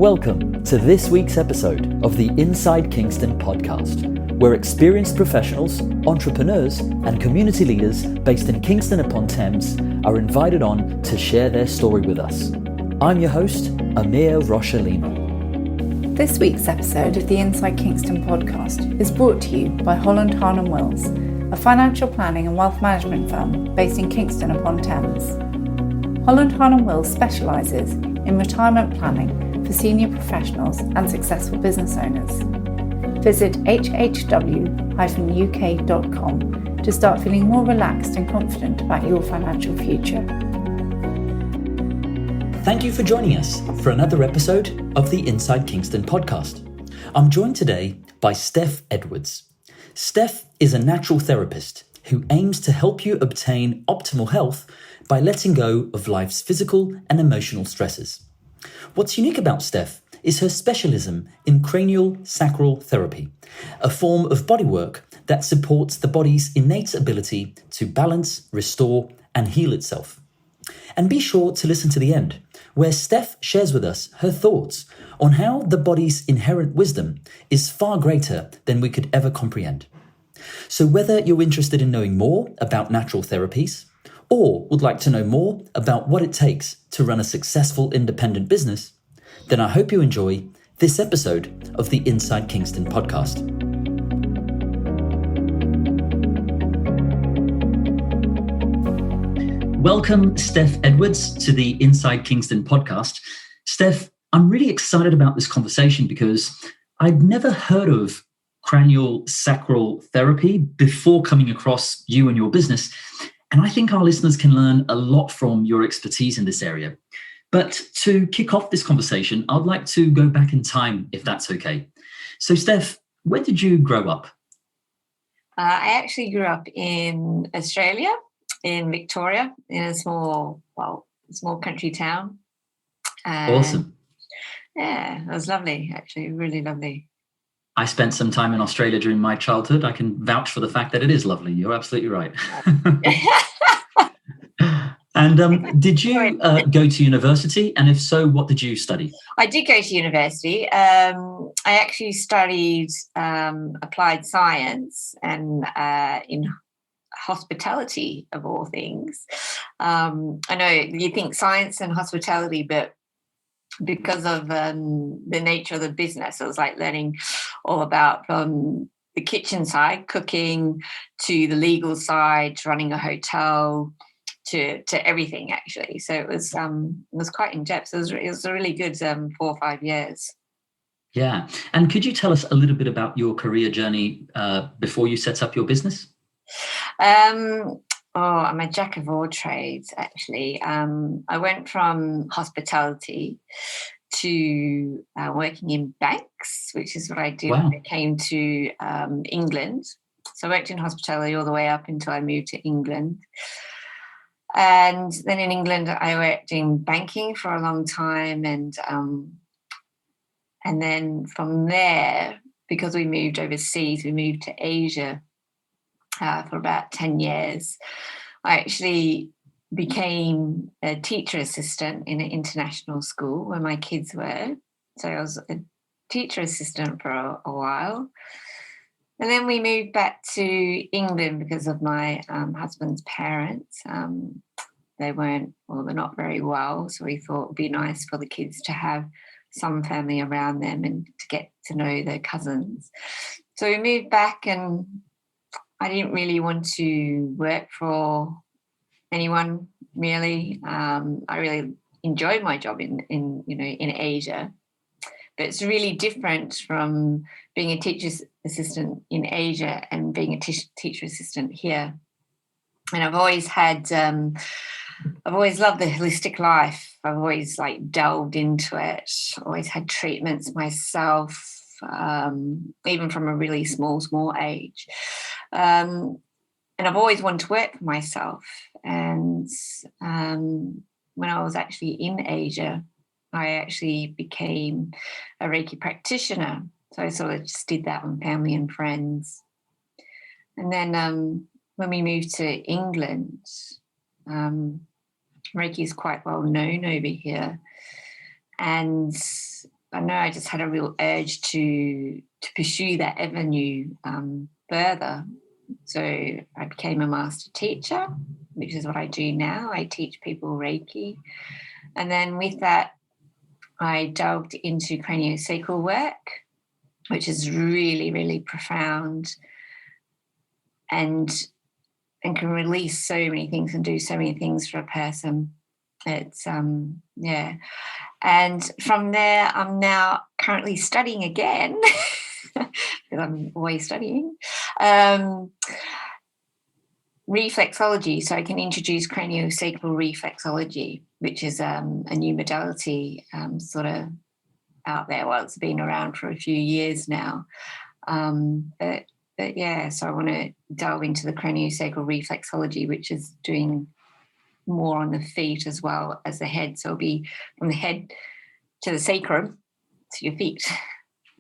Welcome to this week's episode of the Inside Kingston Podcast, where experienced professionals, entrepreneurs, and community leaders based in Kingston upon Thames are invited on to share their story with us. I'm your host, Amyr Rocha-Lima. This week's episode of the Inside Kingston Podcast is brought to you by Holland Hahn and Wills, a financial planning and wealth management firm based in Kingston upon Thames. Holland Hahn and Wills specialises in retirement planning for senior professionals and successful business owners. Visit hhw-uk.com to start feeling more relaxed and confident about your financial future. Thank you for joining us for another episode of the Inside Kingston Podcast. I'm joined today by Steph Edwards. Steph is a natural therapist who aims to help you obtain optimal health by letting go of life's physical and emotional stresses. What's unique about Steph is her specialism in cranial sacral therapy, a form of bodywork that supports the body's innate ability to balance, restore, and heal itself. And be sure to listen to the end, where Steph shares with us her thoughts on how the body's inherent wisdom is far greater than we could ever comprehend. So whether you're interested in knowing more about natural therapies, or would like to know more about what it takes to run a successful independent business, then I hope you enjoy this episode of the Inside Kingston Podcast. Welcome, Steph Edwards, to the Inside Kingston Podcast. Steph, I'm really excited about this conversation because I'd never heard of cranial sacral therapy before coming across you and your business. And I think our listeners can learn a lot from your expertise in this area. But to kick off this conversation, I'd like to go back in time, if that's okay. So, Steph, where did you grow up? I actually grew up in Australia, in Victoria, in a small country town. Awesome. Yeah, it was lovely, actually, really lovely. I spent some time in Australia during my childhood. I can vouch for the fact that it is lovely. You're absolutely right. And did you go to university? And if so, what did you study? I did go to university. I actually studied applied science and in hospitality, of all things. I know you think science and hospitality, but because of the nature of the business, it was like learning all about from the kitchen side, cooking, to the legal side, to running a hotel, to everything actually. So it was quite in depth. It was a really good 4 or 5 years. Yeah, and could you tell us a little bit about your career journey before you set up your business? I'm a jack of all trades, actually. I went from hospitality to working in banks, which is what I did when I came to England. So I worked in hospitality all the way up until I moved to England. And then in England, I worked in banking for a long time. And then from there, because we moved overseas, we moved to Asia for about 10 years. I actually became a teacher assistant in an international school where my kids were. So I was a teacher assistant for a while. And then we moved back to England because of my husband's parents. They're not very well. So we thought it would be nice for the kids to have some family around them and to get to know their cousins. So we moved back, and I didn't really want to work for anyone, really. I really enjoyed my job in Asia, but it's really different from being a teacher's assistant in Asia and being a teacher assistant here. And I've always loved the holistic life. I've always delved into it. Always had treatments myself. Even from a really small age. And I've always wanted to work for myself. And when I was actually in Asia, I actually became a Reiki practitioner. So I sort of just did that on family and friends. And then when we moved to England, Reiki is quite well known over here. And know I just had a real urge to pursue that avenue further. So I became a master teacher, which is what I do now. I teach people Reiki. And then with that, I delved into craniosacral work, which is really, really profound and can release so many things and do so many things for a person. It's, yeah. And from there, I'm now currently studying again, because I'm always studying, reflexology. So I can introduce craniosacral reflexology, which is a new modality sort of out there. Well, it's been around for a few years now. But yeah, so I want to delve into the craniosacral reflexology, which is doing more on the feet as well as the head. So it'll be from the head to the sacrum to your feet.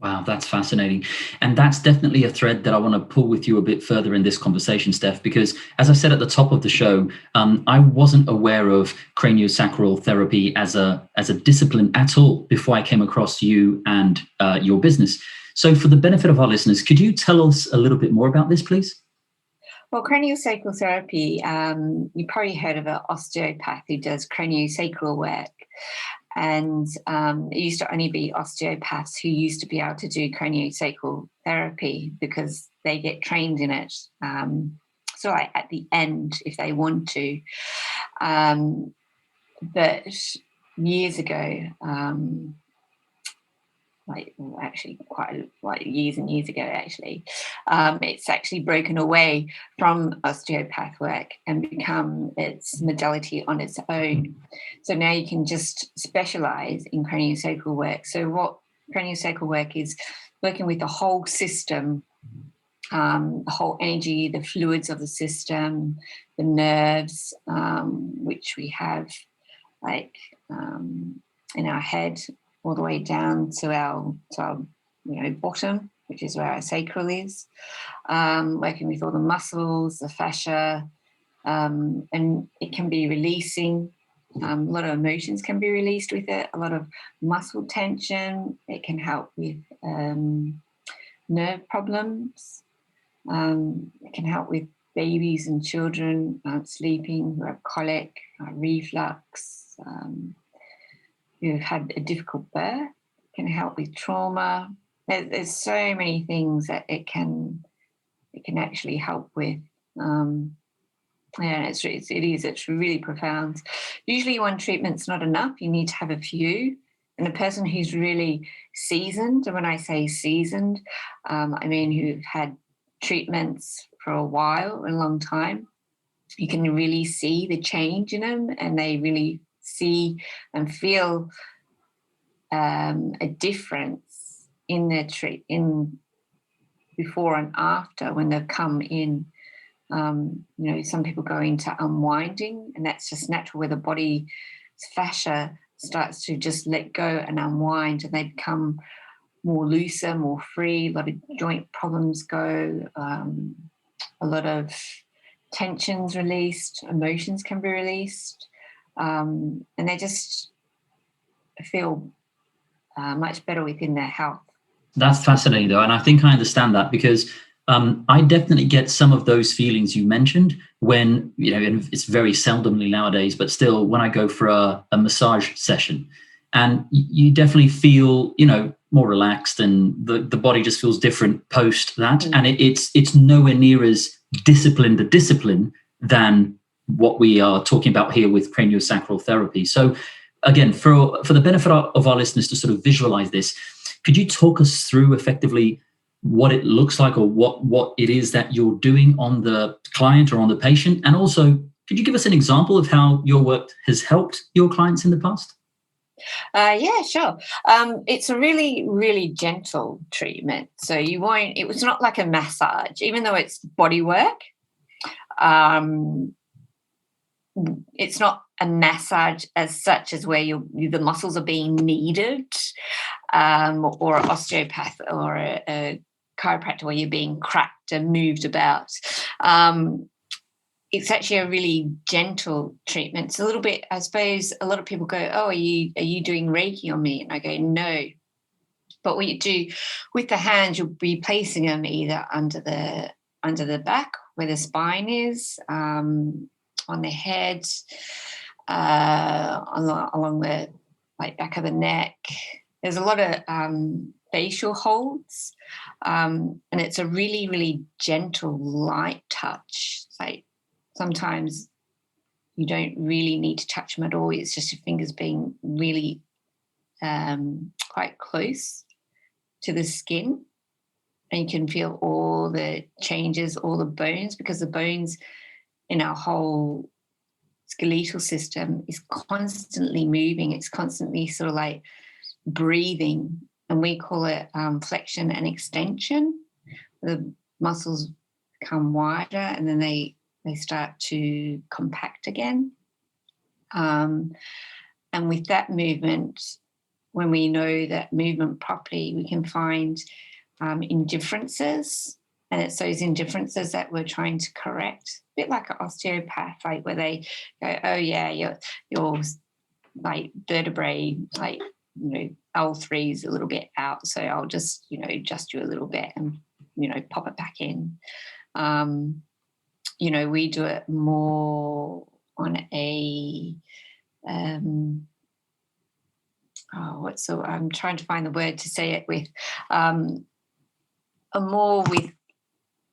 Wow, that's fascinating. And that's definitely a thread that I want to pull with you a bit further in this conversation, Steph, because as I said at the top of the show, I wasn't aware of craniosacral therapy as a discipline at all before I came across you and your business. So for the benefit of our listeners, could you tell us a little bit more about this, please? Well, craniosacral therapy, you probably heard of an osteopath who does craniosacral work. And it used to only be osteopaths who used to be able to do craniosacral therapy because they get trained in it. So like at the end, if they want to. But years ago, years and years ago, it's actually broken away from osteopath work and become its modality on its own. So now you can just specialize in craniosacral work. So what craniosacral work is, working with the whole system, the whole energy, the fluids of the system, the nerves, which we have in our head, all the way down to our bottom, which is where our sacral is, working with all the muscles, the fascia, and it can be releasing. A lot of emotions can be released with it, a lot of muscle tension. It can help with nerve problems. It can help with babies and children sleeping who have colic, reflux, who've had a difficult birth. It can help with trauma. There's so many things that it can actually help with. It's really profound. Usually one treatment's not enough. You need to have a few. And a person who's really seasoned, and when I say seasoned, I mean who've had treatments for a while, a long time, you can really see the change in them, and they really see and feel a difference in their in before and after when they've come in. Some people go into unwinding, and that's just natural, where the body's fascia starts to just let go and unwind, and they become more looser, more free. A lot of joint problems go, a lot of tensions released, emotions can be released, and they just feel much better within their health. That's fascinating, though, and I think I understand that because I definitely get some of those feelings you mentioned when, and it's very seldomly nowadays, but still when I go for a massage session, and you definitely feel, more relaxed, and the body just feels different post that. Mm. And it's nowhere near as disciplined a discipline than what we are talking about here with craniosacral therapy. So again, for the benefit of our listeners to sort of visualize this, could you talk us through effectively what it looks like, or what it is that you're doing on the client or on the patient? And also, could you give us an example of how your work has helped your clients in the past? Yeah, sure. It's a really, really gentle treatment. So it was not like a massage, even though it's body work. It's not a massage as such, as where the muscles are being kneaded, or an osteopath or a chiropractor where you're being cracked and moved about. It's actually a really gentle treatment. It's a little bit, I suppose, a lot of people go, "Oh, are you doing Reiki on me?" And I go, "No, But what you do with the hands, you'll be placing them either under the back where the spine is, on the head, along the back of the neck. There's a lot of facial holds, and it's a really, really gentle, light touch. It's like sometimes you don't really need to touch them at all. It's just your fingers being really quite close to the skin, and you can feel all the changes, all the bones, because the bones in our whole skeletal system is constantly moving. It's constantly sort of like breathing, and we call it flexion and extension. The muscles become wider and then they start to compact again. And with that movement, when we know that movement properly, we can find indifferences, and it's those indifferences that we're trying to correct. A bit like an osteopath, like where they go, oh yeah, your like vertebrae, like, you know, L3 is a little bit out, so I'll just, you know, adjust you a little bit and, you know, pop it back in. You know, we do it more on a I'm trying to find the word to say it with, more with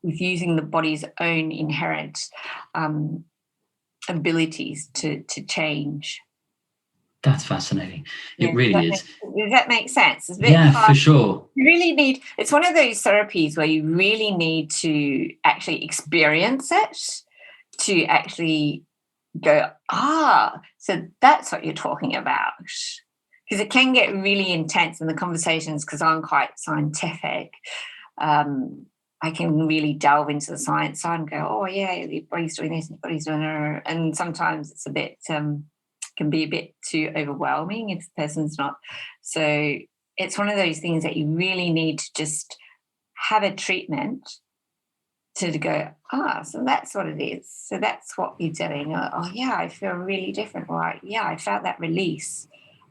using the body's own inherent abilities to change. That's fascinating. It really is. Does that make sense? It's a bit hard. For sure. You really need, it's one of those therapies where you really need to actually experience it to actually go, so that's what you're talking about. Because it can get really intense in the conversations, because I'm quite scientific. I can really delve into the science side and go, oh yeah, your body's doing this and your body's doing that. And sometimes it's a bit, can be a bit too overwhelming if the person's not. So it's one of those things that you really need to just have a treatment to go, so that's what it is. So that's what you're doing. Oh yeah, I feel really different. Or yeah, I felt that release.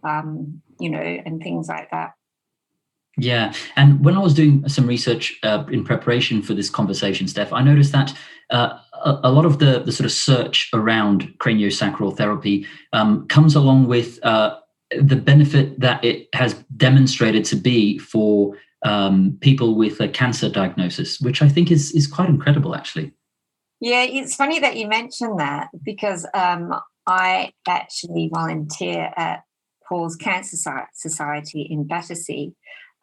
You know, and things like that. Yeah. And when I was doing some research in preparation for this conversation, Steph, I noticed that a lot of the sort of search around craniosacral therapy comes along with the benefit that it has demonstrated to be for people with a cancer diagnosis, which I think is quite incredible, actually. Yeah, it's funny that you mentioned that, because I actually volunteer at Paul's Cancer Society in Battersea,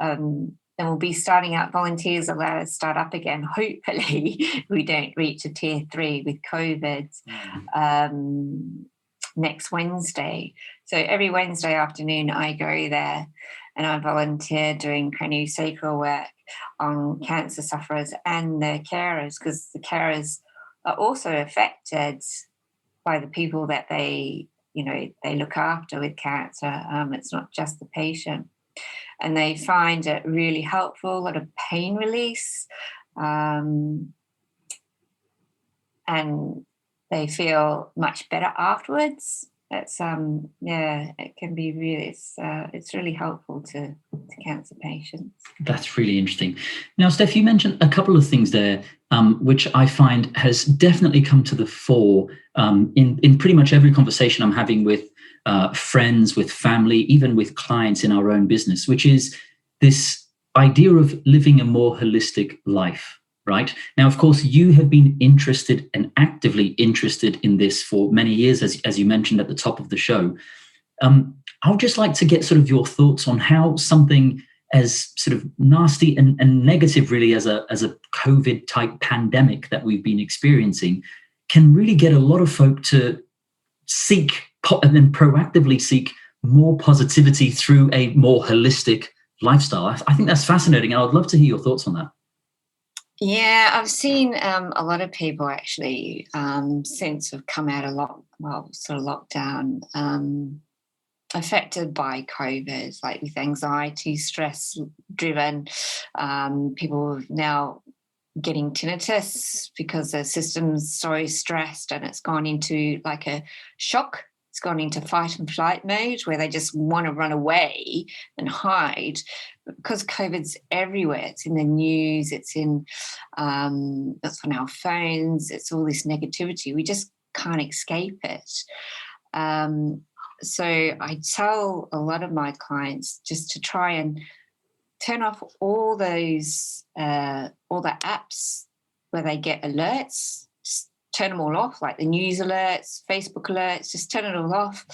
and we'll be starting out. Volunteers allow us to start up again. Hopefully we don't reach a tier 3 with COVID next Wednesday. So every Wednesday afternoon I go there and I volunteer doing craniosacral work on cancer sufferers and their carers, because the carers are also affected by the people that they look after with cancer. It's not just the patient. And they find it really helpful, a lot of pain release, and they feel much better afterwards. It's it can be really, it's really helpful to cancer patients. That's really interesting. Now, Steph, you mentioned a couple of things there, which I find has definitely come to the fore in pretty much every conversation I'm having with friends, with family, even with clients in our own business, which is this idea of living a more holistic life, right? Now, of course, you have been interested and actively interested in this for many years, as you mentioned at the top of the show. I would just like to get sort of your thoughts on how something as sort of nasty and negative, really, as a COVID type pandemic that we've been experiencing can really get a lot of folk to seek and then proactively seek more positivity through a more holistic lifestyle. I think that's fascinating, and I'd love to hear your thoughts on that. Yeah, I've seen a lot of people actually since have come out of lockdown, affected by COVID, like with anxiety, stress driven. People now getting tinnitus because their system's so stressed and it's gone into like a shock it's gone into fight and flight mode where they just want to run away and hide because COVID's everywhere. It's in the news, it's on our phones, it's all this negativity. We just can't escape it. So I tell a lot of my clients just to try and turn off all those, all the apps where they get alerts. Just turn them all off, like the news alerts, Facebook alerts, just turn it all off.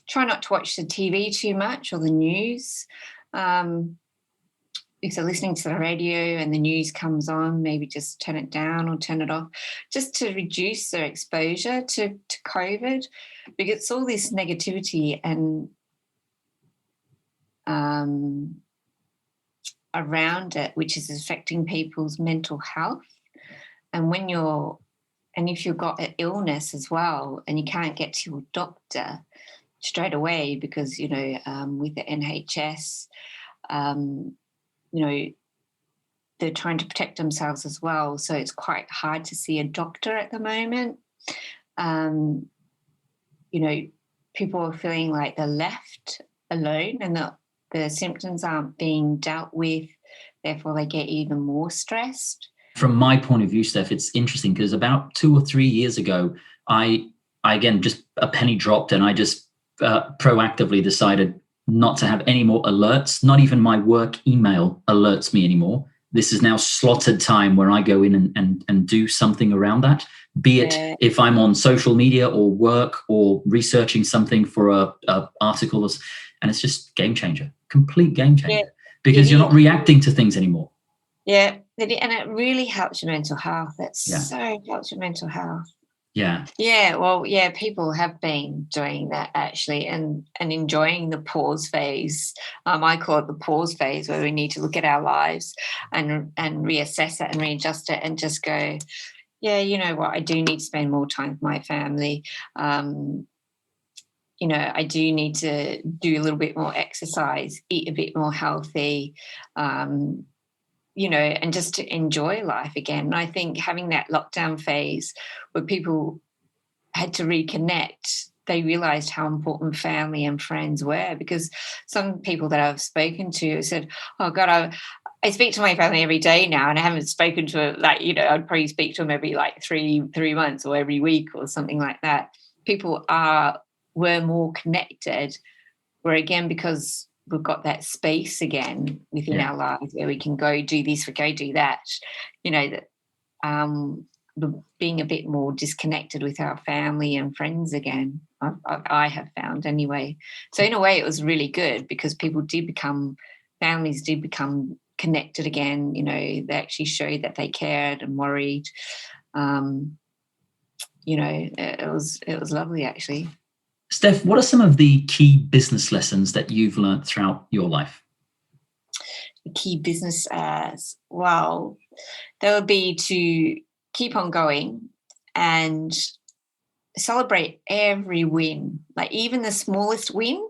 Try not to watch the TV too much or the news. If they're listening to the radio and the news comes on, maybe just turn it down or turn it off, just to reduce their exposure to COVID, because it's all this negativity and around it, which is affecting people's mental health. And if you've got an illness as well and you can't get to your doctor straight away because, with the NHS, they're trying to protect themselves as well. So it's quite hard to see a doctor at the moment. People are feeling like they're left alone and that the symptoms aren't being dealt with. Therefore, they get even more stressed. From my point of view, Steph, it's interesting because about 2 or 3 years ago, I again, just a penny dropped and I just proactively decided not to have any more alerts. Not even my work email alerts me anymore. This is now slotted time where I go in and do something around that, be it if I'm on social media or work or researching something for a article, and it's just game changer, complete game changer, because you're not reacting to things anymore. Yeah, and it really helps your mental health. So helps your mental health. Yeah. Yeah, well, yeah, people have been doing that actually and enjoying the pause phase. I call it the pause phase, where we need to look at our lives and reassess it and readjust it and just go, yeah, you know what, I do need to spend more time with my family. I do need to do a little bit more exercise, eat a bit more healthy, and just to enjoy life again. And I think having that lockdown phase where people had to reconnect, they realised how important family and friends were, because some people that I've spoken to said, oh, God, I speak to my family every day now and I haven't spoken to, I'd probably speak to them every three months or every week or something like that. People were more connected, where again, because we've got that space again within our lives where we can go do this, we go do that, being a bit more disconnected with our family and friends again, I have found anyway. So in a way it was really good, because families did become connected again. They actually showed that they cared and worried. It was lovely actually. Steph, what are some of the key business lessons that you've learned throughout your life? The key business well, that would be to keep on going and celebrate every win, like even the smallest win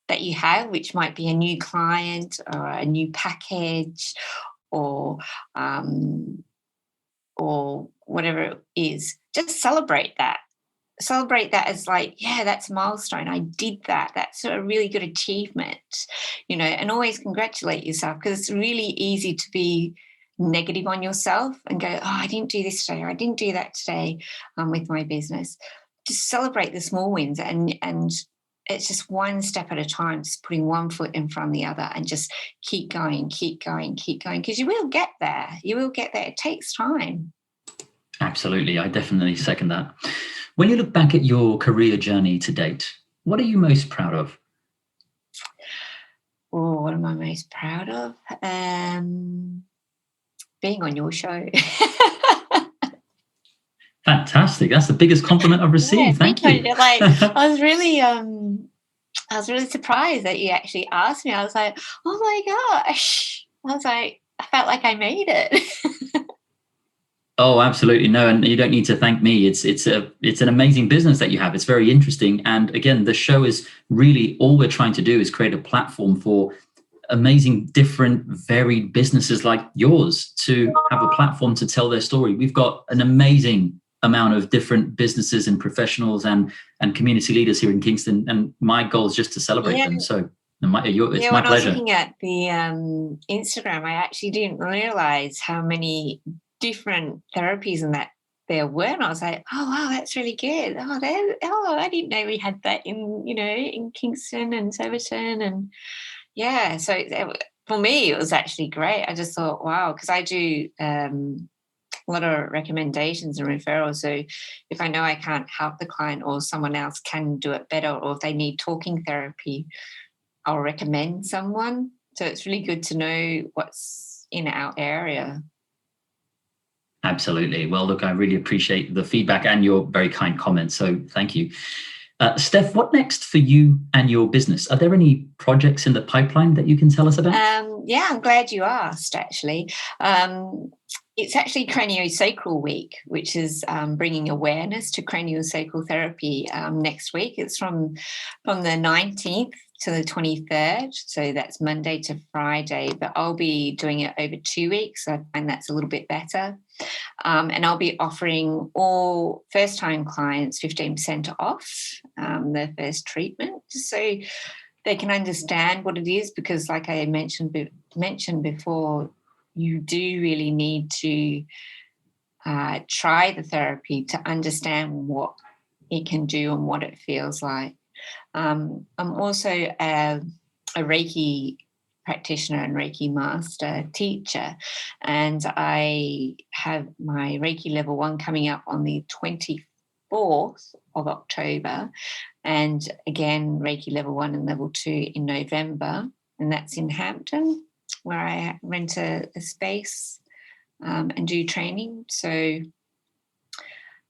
that you have, which might be a new client or a new package or whatever it is. Just celebrate that. Celebrate that as that's a milestone. I did that. That's a really good achievement, and always congratulate yourself, because it's really easy to be negative on yourself and go, oh, I didn't do this today, or I didn't do that today with my business. Just celebrate the small wins, and it's just one step at a time, just putting one foot in front of the other and just keep going, because you will get there. It takes time. Absolutely. I definitely second that. When you look back at your career journey to date, what are you most proud of? Oh, what am I most proud of? Being on your show. Fantastic. That's the biggest compliment I've received. Thank you. I was really surprised that you actually asked me. I was like, oh my gosh. I felt like I made it. Oh, absolutely. No, and you don't need to thank me. It's an amazing business that you have. It's very interesting. And again, the show is really, all we're trying to do is create a platform for amazing, different, varied businesses like yours to have a platform to tell their story. We've got an amazing amount of different businesses and professionals and community leaders here in Kingston, and my goal is just to celebrate them. So it's my when pleasure. I was looking at the Instagram, I actually didn't realize how many different therapies and that there were, and I was like, oh wow, that's really good. I didn't know we had that in Kingston and Somerton, and so for me it was actually great. I just thought, wow, because I do a lot of recommendations and referrals, so if I know I can't help the client or someone else can do it better, or if they need talking therapy, I'll recommend someone. So it's really good to know what's in our area. Absolutely. Well, look, I really appreciate the feedback and your very kind comments. So thank you. Steph, what next for you and your business? Are there any projects in the pipeline that you can tell us about? I'm glad you asked, actually. It's actually Craniosacral Week, which is bringing awareness to craniosacral therapy next week. It's from the 19th to the 23rd, so that's Monday to Friday, but I'll be doing it over 2 weeks, so I find that's a little bit better. And I'll be offering all first-time clients 15% off their first treatment, so they can understand what it is, because like I mentioned before, you do really need to try the therapy to understand what it can do and what it feels like. I'm also a Reiki practitioner and Reiki master teacher, and I have my Reiki level 1 coming up on the 24th of October, and again Reiki level 1 and level 2 in November, and that's in Hampton, where I rent a space and do training. So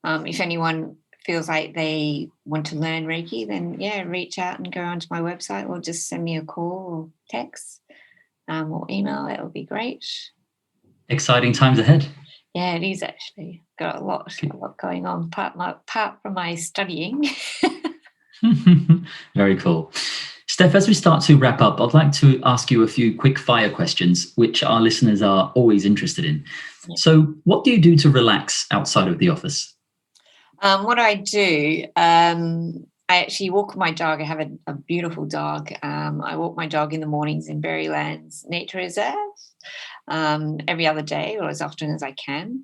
if anyone feels like they want to learn Reiki, then reach out and go onto my website, or just send me a call or text or email. That would be great. Exciting times ahead. Yeah, it is actually. Got a lot going on apart from my studying. Very cool. Steph, as we start to wrap up, I'd like to ask you a few quick fire questions, which our listeners are always interested in. Yeah. So what do you do to relax outside of the office? What I do, I actually walk my dog. I have a beautiful dog. I walk my dog in the mornings in Berrylands Nature Reserve every other day, or as often as I can.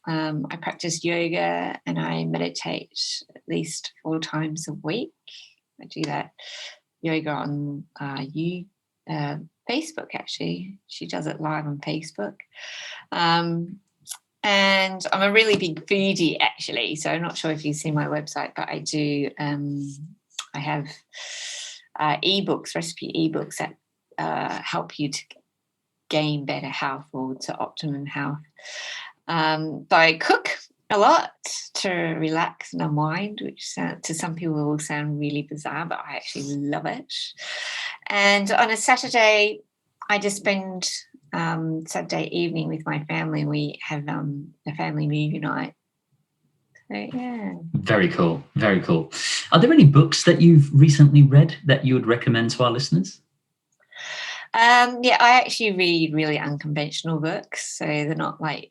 I practice yoga and I meditate at least 4 times a week. I do that yoga on Facebook, actually. She does it live on Facebook. And I'm a really big foodie, actually, so I'm not sure if you've seen my website, but I do. I have recipe ebooks that help you to gain better health, or to optimum health. But I cook a lot to relax and unwind, which to some people will sound really bizarre, but I actually love it. And on a Saturday, I just spend Saturday evening with my family. We have a family movie night. So, yeah. Very cool. Very cool. Are there any books that you've recently read that you would recommend to our listeners? I actually read really unconventional books. So they're not like,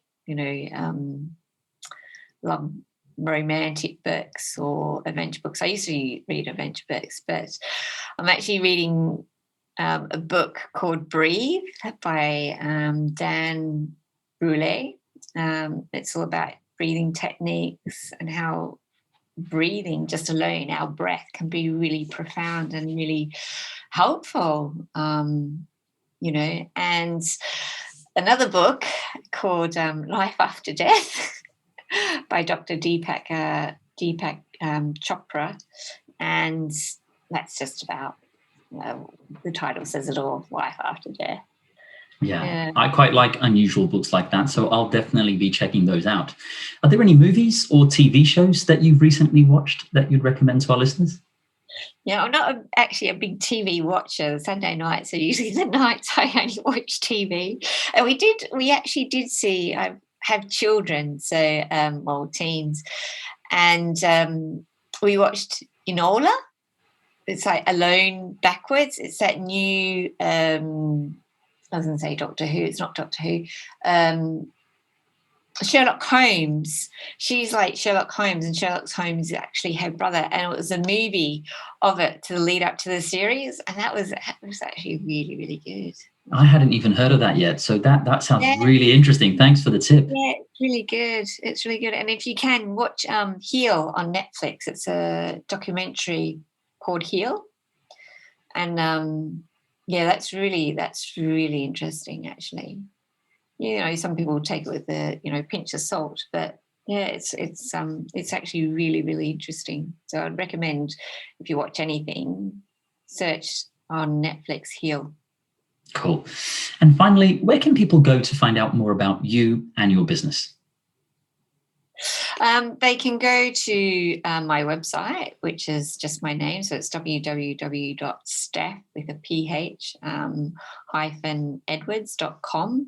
love romantic books or adventure books. I used to read adventure books, but I'm actually reading a book called Breathe by Dan Brule. It's all about breathing techniques and how breathing just alone, our breath, can be really profound and really helpful, And another book called Life After Death by Dr. Deepak Chopra, and that's just about, the title says it all, life after death. Yeah, I quite like unusual books like that, so I'll definitely be checking those out. Are there any movies or TV shows that you've recently watched that you'd recommend to our listeners? Yeah, I'm not actually a big TV watcher. Sunday nights are usually the nights I only watch TV. And we actually did see, I have children, so, teens, and we watched Enola. It's like Alone Backwards. It's that new, I was going to say Doctor Who. It's not Doctor Who. Sherlock Holmes. She's like Sherlock Holmes, and Sherlock Holmes is actually her brother. And it was a movie of it to lead up to the series, and that was actually really, really good. I hadn't even heard of that yet, so that sounds really interesting. Thanks for the tip. Yeah, it's really good. It's really good. And if you can watch Heal on Netflix, it's a documentary called Heal, and that's really interesting actually. Some people take it with a pinch of salt, but yeah, it's actually really, really interesting. So I'd recommend, if you watch anything, search on Netflix Heal. Cool. And finally, where can people go to find out more about you and your business? They can go to my website, which is just my name. So it's www.steph with a PH -edwards.com.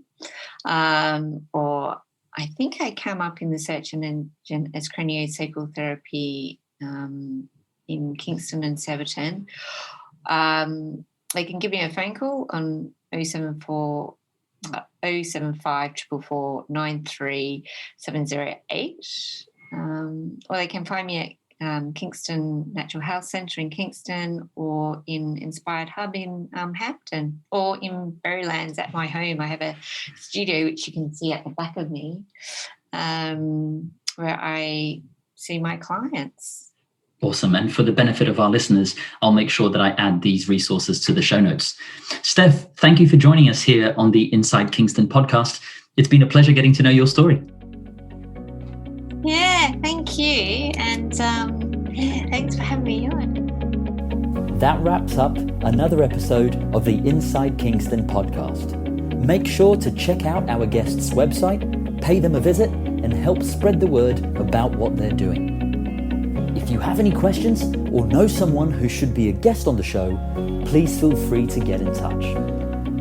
Or I think I come up in the search engine as craniosacral therapy in Kingston and Surbiton. They can give me a phone call on 075 444 93708, or they can find me at Kingston Natural Health Centre in Kingston, or in Inspired Hub in Hampton, or in Berrylands at my home. I have a studio which you can see at the back of me, where I see my clients. Awesome. And for the benefit of our listeners, I'll make sure that I add these resources to the show notes. Steph, thank you for joining us here on the Inside Kingston podcast. It's been a pleasure getting to know your story. Yeah, thank you. And thanks for having me on. That wraps up another episode of the Inside Kingston podcast. Make sure to check out our guests' website, pay them a visit, and help spread the word about what they're doing. If you have any questions or know someone who should be a guest on the show, please feel free to get in touch.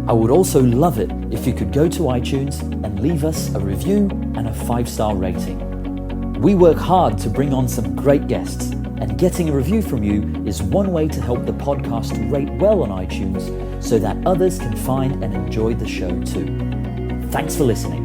I would also love it if you could go to iTunes and leave us a review and a 5-star rating. We work hard to bring on some great guests, and getting a review from you is one way to help the podcast rate well on iTunes so that others can find and enjoy the show too. Thanks for listening.